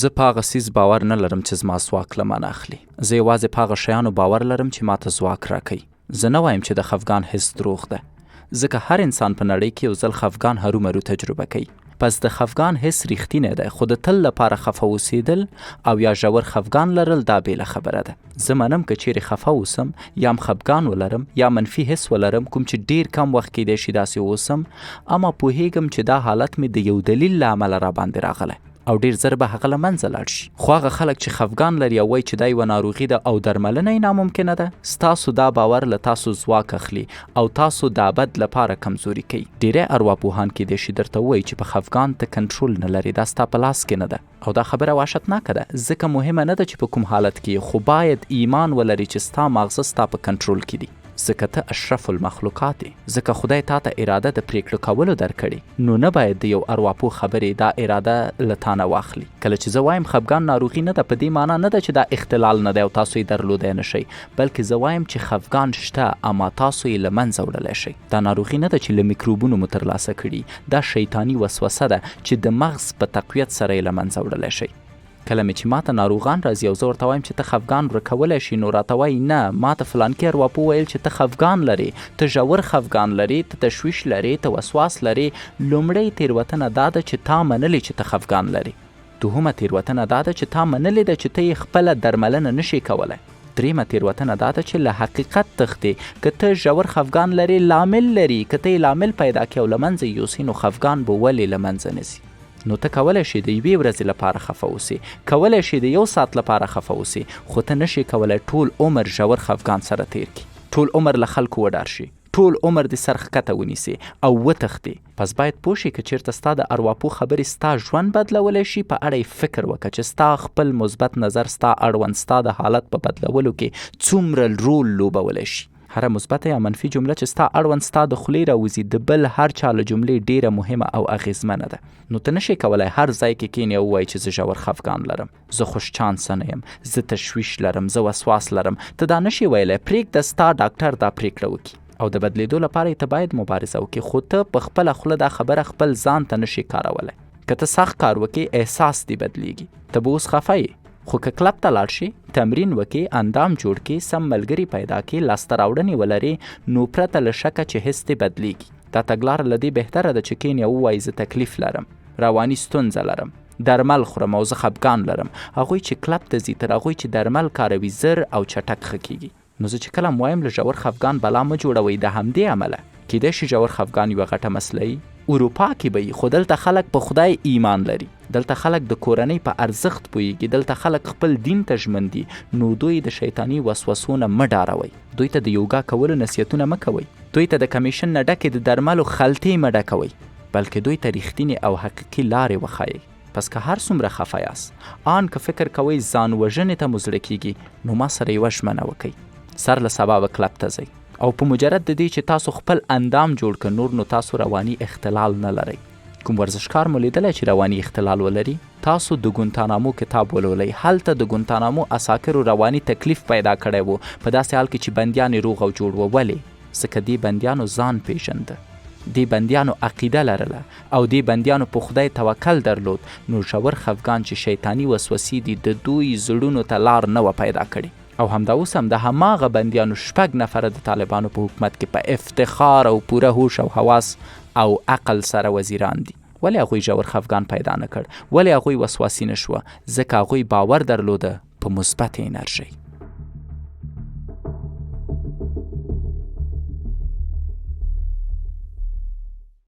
زه په هغه څیز باور نه لرم چې زما ځواک له مانه اخلي. زه یوازې په هغه شیانو باور لرم چې ماته ځواک راکوي. زه نه وایم چې د خفګان حس دروغ ده، ځکه هر انسان په نړۍ کې یو ځل خفګان هرومرو تجربه کوي. پس د خفګان حس ریښتینی دی، خو د تل لپاره خفه اوسېدل او یا ژور خفګان لرل دا بېله خبره ده. زه منم که چیرې خفه اوسم یا هم خفګان ولرم یا منفي حس ولرم، کوم چې ډیر کم وخت کیدای شي داسې اوسم، اما پوهیږم چې دا حالت مې د یو دلیل له امله را باندې راغلی او ډیر زر به هغه له منځه لاړ شي. خو هغه خلک چې خفګان لري او وایي چې دا یوه ناروغي ده او درملنه یې ناممکنه ده، ستاسو دا باور له تاسو ځواک اخلي او تاسو د ابد لپاره کمزوري کوي. ډیری ارواپوهان کیدای شي درته ووایي چې په خفګان ته کنټرول نه لري، دا ستا په لاس کې نه ده او دا خبره وحشتناکه ده، ځکه مهمه نه ده چې په کوم حالت کې، خو باید ایمان ولري چې ستا ماغزه ستا په کنټرول کې دي، ځکه ته اشرف المخلوقات یې، ځکه خدای تا ته اراده د پریکړو کولو درکړي، نو نه باید د یو ارواپوه خبرې دا اراده له تا نه واخلي. کله چې زه وایم خفګان ناروغي نه ده، په دې معنا نه ده چې دا اختلال نه دی او تاسو یې درلودی نه شئ، بلکې زه وایم چې خفګان شته اما تاسو یې له منځه وړلی شئ. دا ناروغي نه ده چې له میکروبونو مو ترلاسه کړي، دا شیطاني وسوسه ده چې د مغز په تقویت سره یې له منځه وړلی شئ. کله مې چې ماته ناروغان راځي او زه ورته وایم چې ته خفګان ورکولی شي، نو راته وایي نه، ماته فلانکي ارواپوه ویل چې ته خفګان لري، ته ژور خفګان لري، ته تشویش لري، ته وسواس لري. لومړی تېروتنه دا ده چې تا منلې چې ته خفګان لري. دوهمه تېروتنه دا ده چې تا منلې ده چې ته یې خپله درملنه نشي کولی. دریمه تېروتنه دا ده چې له حقیقت تښتې. که ته ژور خفګان لري، لامل لري، که ته یې لامل پیدا کړې او له منځه یې یوسې، نو خفګان به ولې له منځه نه ځي. نو ته کولی شي د یوې ورځې لپاره خفه اوسې، کولی شي د یو ساعت لپاره خفه اوسې، خو ته نشي کولی ټول عمر ژور خفګان سره تیر کړي، ټول عمر له خلکو وډار شي، ټول عمر د سر ښکته ونیسي او وتښتې. پس باید پوه شي که چېرته ستا د ارواپوه خبرې ستا ژوند بدلولی شي، په اړه یې فکر وکړه چې ستا خپل مثبت نظر ستا اړوند ستا د حالت په بدلولو کې څومره رول لوبولی شي. هره مثبته یا منفي جمله چې ستا اړوند ستا د خولې راوځي، د بل هر چا له جملې ډیره مهمه او اغیزمنه ده. نو ته نشي کولی هر ځای کې کینې او ووایي چې زه ژور خفګان لرم، زه خوش چانسه نه یم، زه تشویش لرم، زه وسواس لرم. ته دا نشي ویلی. پرېږده ستا ډاکټر دا پرېکړه وکړي او د بدلیدو لپاره ته باید مبارزه وکړي، خو ته په خپله خوله دا خبره خپل ځان ته نشي کارولی. که ته سخت کار وکړي، احساس دی بدلیږي، ته به اوس خفه یې، خو که کلب ته لاړ شي، تمرین وکړي، اندام جوړ کړي، سم ملګري پیدا کړي، لاسته راوړنې ولري، نو پرته له شکه چې حس دې بدلیږي. دا تګلاره له دې بهتره ده چې کینې ووایي زه تکلیف لرم، رواني ستونزه لرم، درمل خورم او زه خفګان لرم. هغوی چې کلب ته ځي تر هغوی چې درمل کاروي زر او چټک ښه کېږي. نو زه چې کله وایم له ژور خفګان بلا مه جوړوئ، د همدې عمله کیدای شي ژور خفګان یوه غټه مسله وي، اروپا کې به خو دلته خلک په خدای ایمان لري، دلته خلک د کورنۍ په ارزښت پوهیږي، دلته خلک خپل دین ته ژمن دي. نو دوی د شیطاني وسوسو نه مه ډاروئ، دوی ته د یوګا کولو نصیحتونه مه کوئ، دوی ته د کمیشن نه ډکې د درملو خلطې مه ډکوئ، بلکې دوی ته ریښتینې او حقیقي لارې وښایئ. پس که هر څومره خفه یاست، آن که فکر کوئ ځان وژنې ته مو زړه کیږي، نو ما سره یوه ژمنه وکئ، سر له سبا به کلب ته ځئ او په مجرد د دې چې تاسو خپل اندام جوړ کړ، نور نو تاسو رواني اختلال نه لرئ. کوم ورزشکار مو لیدلی چې رواني اختلال ولري؟ تاسو د ګونتانامو کتاب ولولئ، هلته د ګونتانامو اساکرو رواني تکلیف پیدا کړی و، په داسې حال کې چې بندیان یې روغ او جوړ و. ولې؟ ځکه دې بندیانو ځان پیژنده، دې بندیانو عقیده لرله او دې بندیانو په خدای توکل درلود. نو ژور خفګان چې شیطاني وسوسې دي، د دوی زړونو ته لار نه وه پیدا کړې. او همدا اوس هم د هماغه بندیانو 6 نفره د طالبانو په حکومت کې په افتخار او پوره هوش او حواس او عقل سره وزیران دي. ولې هغوی ژور خفګان پیدا نه کړ؟ ولې هغوی وسواسي نه شوه؟ ځکه هغوی باور درلوده په مثبت انرژۍ.